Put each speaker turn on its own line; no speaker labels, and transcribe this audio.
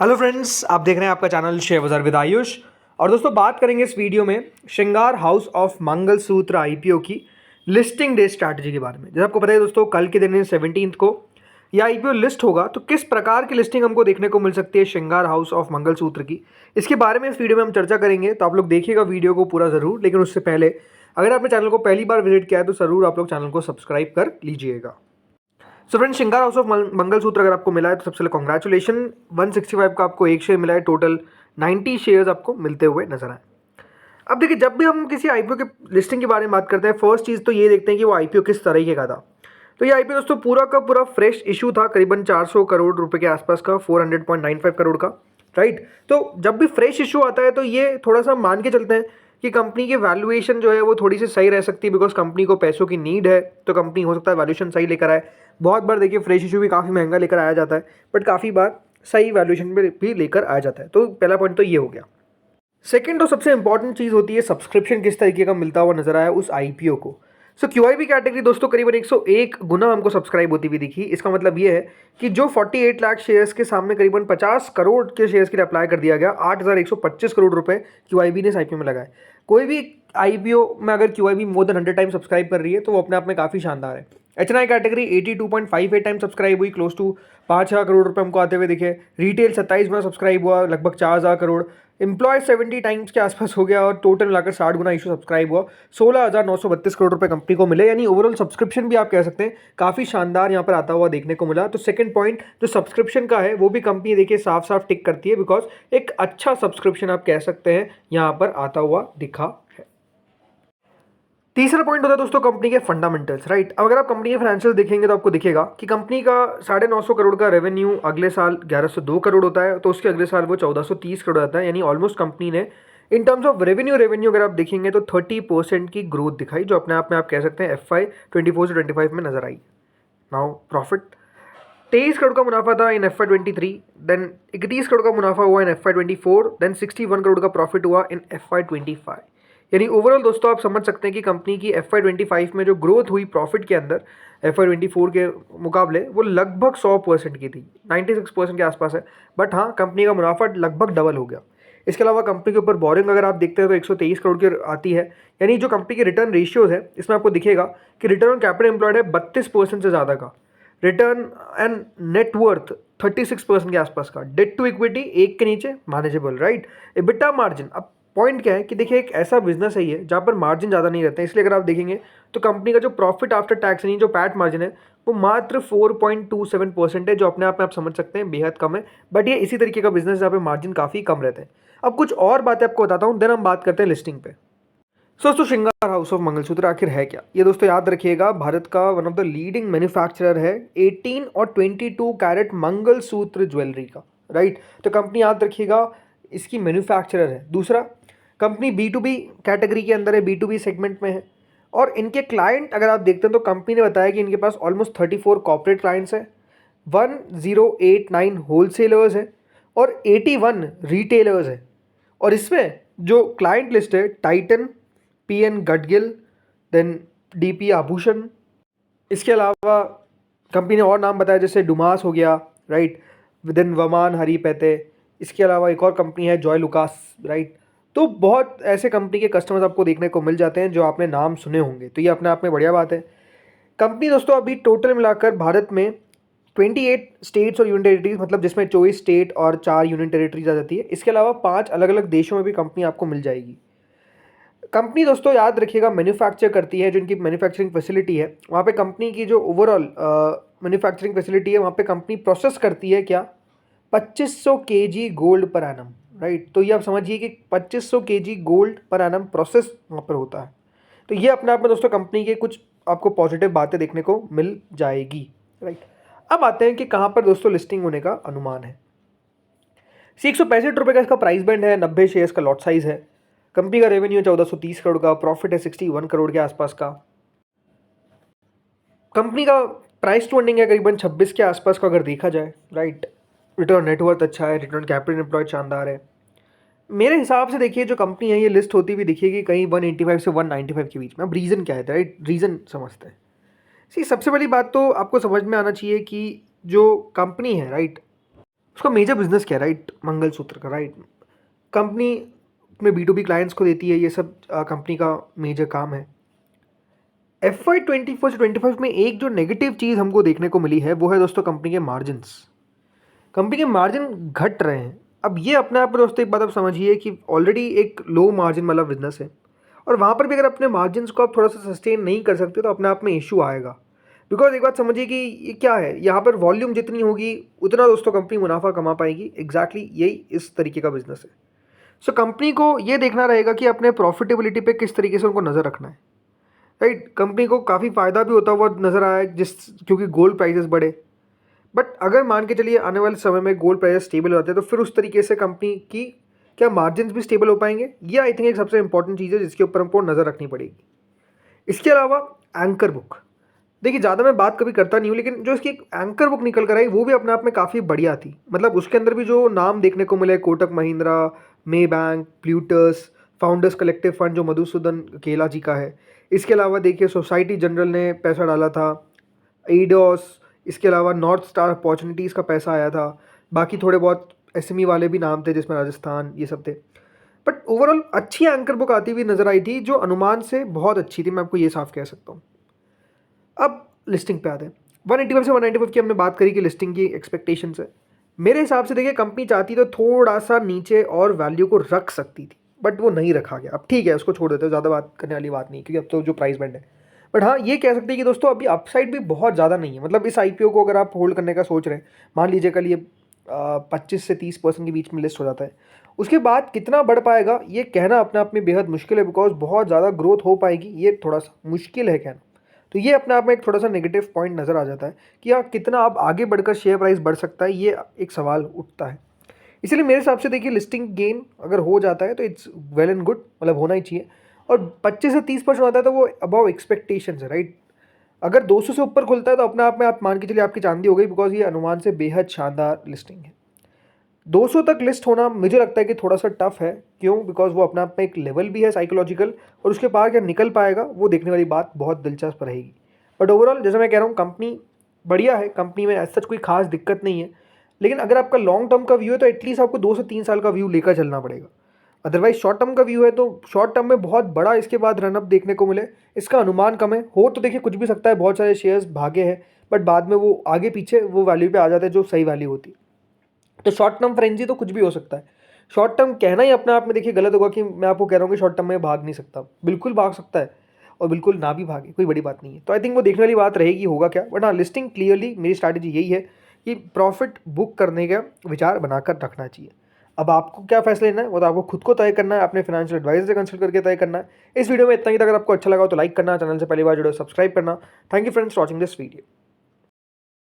Hello friends, आप देख रहे हैं आपका चैनल शेयर बाजार विद आयुष। और दोस्तों, बात करेंगे इस वीडियो में श्रृंगार हाउस ऑफ मंगलसूत्र आईपीओ की लिस्टिंग डे स्ट्रैटेजी के बारे में। जैसे आपको पता है दोस्तों, कल के दिन 17 को यह आईपीओ लिस्ट होगा, तो किस प्रकार की लिस्टिंग हमको देखने को मिल सकती है श्रृंगार हाउस ऑफ मंगलसूत्र की, इसके बारे में इस वीडियो में हम चर्चा करेंगे। तो आप लोग देखिएगा वीडियो को पूरा ज़रूर, लेकिन उससे पहले अगर आपने चैनल को पहली बार विजिट किया है तो ज़रूर आप लोग चैनल को सब्सक्राइब कर लीजिएगा। सो फ्रेंड, श्रृंगार हाउस ऑफ मंगलसूत्र अगर आपको मिला है तो सबसे पहले कॉन्ग्रेचुलेशन। 165 का आपको एक शेयर मिला है, टोटल 90 शेयर्स आपको मिलते हुए नजर आए। अब देखिए, जब भी हम किसी आईपीओ के लिस्टिंग के बारे में बात करते हैं, फर्स्ट चीज़ तो ये देखते हैं कि वो आईपीओ किस तरीके का था। तो ये आईपीओ दोस्तों पूरा का पूरा फ्रेश इशू था, करीबन 400 करोड़ रुपए के आसपास का, 400.95 करोड़ का, राइट। तो जब भी फ्रेश इशू आता है तो ये थोड़ा सा मान के चलते हैं कि कंपनी की वैल्यूएशन जो है वो थोड़ी सी सही रह सकती है, बिकॉज कंपनी को पैसों की नीड है, तो कंपनी हो सकता है वैल्यूएशन सही लेकर आए। बहुत बार देखिए फ्रेश इशू भी काफ़ी महंगा लेकर आया जाता है, बट काफ़ी बार सही वैल्यूएशन पे भी लेकर आया जाता है। तो पहला पॉइंट तो ये हो गया। सेकंड और सबसे इंपॉर्टेंट चीज़ होती है सब्सक्रिप्शन किस तरीके का मिलता हुआ नजर आया उस आईपीओ को। सो क्यूआईबी कैटेगरी दोस्तों करीबन 101 गुना हमको सब्सक्राइब होती हुई दिखी। इसका मतलब ये है कि जो 48 लाख शेयर्स के सामने करीबन 50 करोड़ के शेयर्स के लिए अप्लाई कर दिया गया, 8,125 करोड़ रुपए क्यूआईबी ने इस आईपीओ में लगाए। कोई भी आईपीओ में अगर QIB more than 100 time subscribe कर रही है तो वो अपने आप में काफ़ी शानदार है। एचएनआई कैटेगरी 82.58 टाइम सब्सक्राइब हुई, क्लोज टू 5,000 करोड़ रुपए हमको आते हुए दिखे। रिटेल 27 गुना सब्सक्राइब हुआ, लगभग 4,000 करोड़। एम्प्लॉय 70 टाइम्स के आसपास हो गया और टोटल मिलाकर 60 गुना इशू सब्सक्राइब हुआ, 16,932 करोड़ रुपए कंपनी को मिले। यानी ओवरऑल सब्सक्रिप्शन भी आप कह सकते हैं काफ़ी शानदार यहाँ पर आता हुआ देखने को मिला। तो सेकंड पॉइंट जो सब्सक्रिप्शन का है वो भी कंपनी देखिए साफ साफ टिक करती है, बिकॉज एक अच्छा सब्सक्रिप्शन आप कह सकते हैं यहाँ पर आता हुआ दिखा है। तीसरा पॉइंट होता है दोस्तों कंपनी के फंडामेंटल्स, राइट। अब अगर आप कंपनी के फाइनेंशियल देखेंगे तो आपको दिखेगा कि कंपनी का 950 करोड़ का रेवेन्यू अगले साल 1102 करोड़ होता है, तो उसके अगले साल वो 1430 करोड़ आता है। यानी ऑलमोस्ट कंपनी ने इन टर्म्स ऑफ रेवेन्यू अगर आप देखेंगे तो 30% की ग्रोथ दिखाई, जो अपने आप में आप कह सकते हैं FY24 से 25 में नजर आई। नाउ प्रॉफिट 23 करोड़ का मुनाफा था इन FY23, देन 31 करोड़ का मुनाफा हुआ इन FY24, देन 61 करोड़ का प्रॉफिट हुआ इन FY25। यानी ओवरऑल दोस्तों आप समझ सकते हैं कि कंपनी की FY25 में जो ग्रोथ हुई प्रॉफिट के अंदर FY24 के मुकाबले वो लगभग 100% की थी, 96% के आसपास है। बट हाँ, कंपनी का मुनाफा लगभग डबल हो गया। इसके अलावा कंपनी के ऊपर बोरिंग अगर आप देखते हैं तो 123 करोड़ की आती है। यानी जो कंपनी की रिटर्न रेशियोज है इसमें आपको दिखेगा कि रिटर्न ऑन कैपिटल एम्प्लॉयड है 32% से ज़्यादा का, रिटर्न एंड नेटवर्थ 36% के आसपास का, डेट टू इक्विटी 1 के नीचे मैनेजेबल, राइट। एबिटा मार्जिन, अब पॉइंट क्या है कि देखिए एक ऐसा बिजनेस है ये जहाँ पर मार्जिन ज़्यादा नहीं रहते हैं, इसलिए अगर आप देखेंगे तो कंपनी का जो प्रॉफिट आफ्टर टैक्स यानी जो पैट मार्जिन है वो मात्र 4.27% है, जो अपने आप में आप समझ सकते हैं बेहद कम है। बट ये इसी तरीके का बिजनेस जहाँ पे मार्जिन काफ़ी कम रहते हैं। अब कुछ और बातें आपको बताता हूँ, देन हम बात करते हैं लिस्टिंग पे। दोस्तों, श्रृंगार हाउस ऑफ मंगलसूत्र आखिर है क्या, ये दोस्तों याद रखिएगा भारत का one of the leading manufacturer है 18 और 22 कैरेट मंगलसूत्र ज्वेलरी का, राइट। तो कंपनी याद रखिएगा इसकी मैन्युफैक्चरर है। दूसरा, कंपनी B2B कैटेगरी के अंदर है, B2B सेगमेंट में है। और इनके क्लाइंट अगर आप देखते हैं तो कंपनी ने बताया कि इनके पास ऑलमोस्ट 34 कॉर्पोरेट क्लाइंट्स हैं, 1089 होलसेलर्स हैं और 81 रिटेलर्स हैं। और इसमें जो क्लाइंट लिस्ट है Titan, PN Gadgil, then DP Abhushan, इसके अलावा कंपनी ने और नाम बताया जैसे डुमास हो गया, राइट, देन वमान हरी पैते। इसके अलावा एक और कंपनी है जॉय लुकास, राइट। तो बहुत ऐसे कंपनी के कस्टमर्स आपको देखने को मिल जाते हैं जो आपने नाम सुने होंगे, तो ये अपने आप में बढ़िया बात है। कंपनी दोस्तों अभी टोटल मिलाकर भारत में 28 स्टेट्स और यूनियन टेरिटरीज, मतलब जिसमें 24 स्टेट और 4 यूनियन टेरिटरीज आ जाती है। इसके अलावा 5 अलग अलग देशों में भी कंपनी आपको मिल जाएगी। कंपनी दोस्तों याद रखिएगा मैन्युफैक्चर करती है, जो इनकी मैन्युफैक्चरिंग फैसिलिटी है वहाँ पे कंपनी की जो ओवरऑल मैन्युफैक्चरिंग फैसिलिटी है वहाँ पे कंपनी प्रोसेस करती है क्या, 2500 kg gold per annum, right. तो ये आप समझिए कि 2500 kg gold per annum process वहाँ पर होता है। तो ये अपने आप में दोस्तों कंपनी के कुछ आपको पॉजिटिव बातें देखने को मिल जाएगी, राइट। अब आते हैं कि कहाँ पर दोस्तों लिस्टिंग होने का अनुमान है। 165 रुपये का इसका प्राइस बैंड है, 90 शेयर्स का लॉट साइज है। कंपनी का रेवेन्यू 1430 करोड़ का, प्रॉफिट है 61 करोड़ के आसपास का। कंपनी का प्राइस टू अर्निंग है करीबन 26 के आसपास का अगर देखा जाए, राइट। रिटर्न नेटवर्थ अच्छा है, रिटर्न कैपिटल एम्प्लॉयड शानदार है। मेरे हिसाब से देखिए जो कंपनी है ये लिस्ट होती हुई दिखेगी कहीं 185 से 195 के बीच में। अब रीज़न क्या है, राइट, रीज़न समझते हैं। सी सबसे बड़ी बात तो आपको समझ में आना चाहिए कि जो कंपनी है, राइट, उसका मेजर बिजनेस क्या है, राइट? मंगलसूत्र का, राइट? कंपनी अपने B2B क्लाइंट्स को देती है, ये सब कंपनी का मेजर काम है। FY 24 से 25 में एक जो नेगेटिव चीज़ हमको देखने को मिली है वो है दोस्तों कंपनी के मार्जिन्स। कंपनी के मार्जिन घट रहे हैं। अब ये अपने आप में दोस्तों एक बात आप समझिए कि ऑलरेडी एक लो मार्जिन वाला बिजनेस है, और वहाँ पर भी अगर अपने मार्जिन्स को आप थोड़ा सा सस्टेन नहीं कर सकते तो अपने आप में इशू आएगा। बिकॉज एक बात समझिए कि ये क्या है, यहाँ पर वॉल्यूम जितनी होगी उतना दोस्तों कंपनी मुनाफा कमा पाएगी। एग्जैक्टली यही इस तरीके का बिजनेस है। सो कंपनी को ये देखना रहेगा कि अपने प्रॉफिटेबिलिटी पे किस तरीके से उनको नज़र रखना है, राइट? कंपनी को काफ़ी फ़ायदा भी होता हुआ नज़र आया क्योंकि गोल्ड प्राइसेस बढ़े। बट अगर मान के चलिए आने वाले समय में गोल्ड प्राइस स्टेबल हो जाते हैं तो फिर उस तरीके से कंपनी की क्या मार्जिन भी स्टेबल हो पाएंगे? ये आई थिंक एक सबसे इंपॉर्टेंट चीज़ है जिसके ऊपर हमको नज़र रखनी पड़ेगी। इसके अलावा एंकर बुक, देखिए ज़्यादा मैं बात कभी करता नहीं हूँ, लेकिन जो इसकी एक एंकर बुक निकल कर आई वो भी अपने आप में काफ़ी बढ़िया थी। मतलब उसके अंदर भी जो नाम देखने को मिले, कोटक महिंद्रा, मे bank, Plutus, founders collective fund जो मधुसूदन केला जी का है। इसके अलावा देखिए सोसाइटी जनरल ने पैसा डाला था, एडोस, इसके अलावा नॉर्थ स्टार अपॉर्चुनिटीज़ का पैसा आया था। बाकी थोड़े बहुत SME वाले भी नाम थे जिसमें राजस्थान, ये सब थे। बट ओवरऑल अच्छी एंकर बुक आती हुई नज़र आई थी जो अनुमान से बहुत अच्छी थी, मैं आपको ये साफ कह सकता हूँ। अब लिस्टिंग पे आते हैं। 185 से 195 की हमने बात करी कि लिस्टिंग की एक्सपेक्टेशंस है। मेरे हिसाब से देखिए कंपनी चाहती तो थोड़ा सा नीचे और वैल्यू को रख सकती थी, बट वो नहीं रखा गया। अब ठीक है, उसको छोड़ देते हैं, ज़्यादा बात करने वाली बात नहीं, क्योंकि अब तो जो प्राइस बैंड है। बट हाँ, ये कह सकते हैं कि दोस्तों अभी अपसाइड भी बहुत ज़्यादा नहीं है। मतलब इस IPO को अगर आप होल्ड करने का सोच रहे हैं, मान लीजिए कल ये 25 से 30% के बीच में लिस्ट हो जाता है, उसके बाद कितना बढ़ पाएगा ये कहना अपने आप में बेहद मुश्किल है। बिकॉज बहुत ज़्यादा ग्रोथ हो पाएगी ये थोड़ा सा मुश्किल है कहना। तो ये अपने आप में एक थोड़ा सा नेगेटिव पॉइंट नज़र आ जाता है कि यार कितना अब आगे बढ़कर शेयर प्राइस बढ़ सकता है, ये एक सवाल उठता है। इसलिए मेरे हिसाब से देखिए लिस्टिंग गेन अगर हो जाता है तो इट्स वेल एंड गुड, मतलब होना ही चाहिए। और 25 से 30% आता है तो वो अबव एक्सपेक्टेशन है, राइट? अगर 200 से ऊपर खुलता है तो अपने आप में आप मान के चलिए आपकी चांदी हो गई, बिकॉज ये अनुमान से बेहद शानदार लिस्टिंग है। 200 तक लिस्ट होना मुझे लगता है कि थोड़ा सा टफ है। क्यों? बिकॉज वो अपने आप में एक लेवल भी है साइकोलॉजिकल, और उसके पार क्या निकल पाएगा वो देखने वाली बात बहुत दिलचस्प रहेगी। बट ओवरऑल जैसे मैं कह रहा हूँ कंपनी बढ़िया है, कंपनी में ऐसा कोई खास दिक्कत नहीं है। लेकिन अगर आपका लॉन्ग टर्म का व्यू है तो एटलीस्ट आपको 2 से 3 साल का व्यू लेकर चलना पड़ेगा। अदरवाइज शॉर्ट टर्म का व्यू है तो शॉर्ट टर्म में बहुत बड़ा इसके बाद रनअप देखने को मिले, इसका अनुमान कम है। हो तो देखिए कुछ भी सकता है, बहुत सारे शेयर्स भागे हैं, बट बाद में वो आगे पीछे वो वैल्यू पे आ जाते हैं जो सही वैल्यू होती है। तो शॉर्ट टर्म फ्रेंजी तो कुछ भी हो सकता है। शॉर्ट टर्म कहना ही अपने आप में देखिए गलत होगा कि मैं आपको कह रहा हूँ कि शॉर्ट टर्म में भाग नहीं सकता। बिल्कुल भाग सकता है, और बिल्कुल ना भी भागे, कोई बड़ी बात नहीं है। तो आई थिंक वो देखने वाली बात रहेगी होगा क्या। बट हाँ, लिस्टिंग क्लियरली मेरी स्ट्रैटेजी यही है कि प्रॉफिट बुक करने का विचार बनाकर रखना चाहिए। अब आपको क्या फैसला लेना है वो तो आपको खुद को तय करना है, अपने फाइनेंशियल एडवाइजर से कंसल्ट करके तय करना है। इस वीडियो में इतना ही था। अगर आपको अच्छा लगा हो तो लाइक करना, चैनल से पहली बार जुड़े हो सब्सक्राइब करना। Thank you friends for watching this video.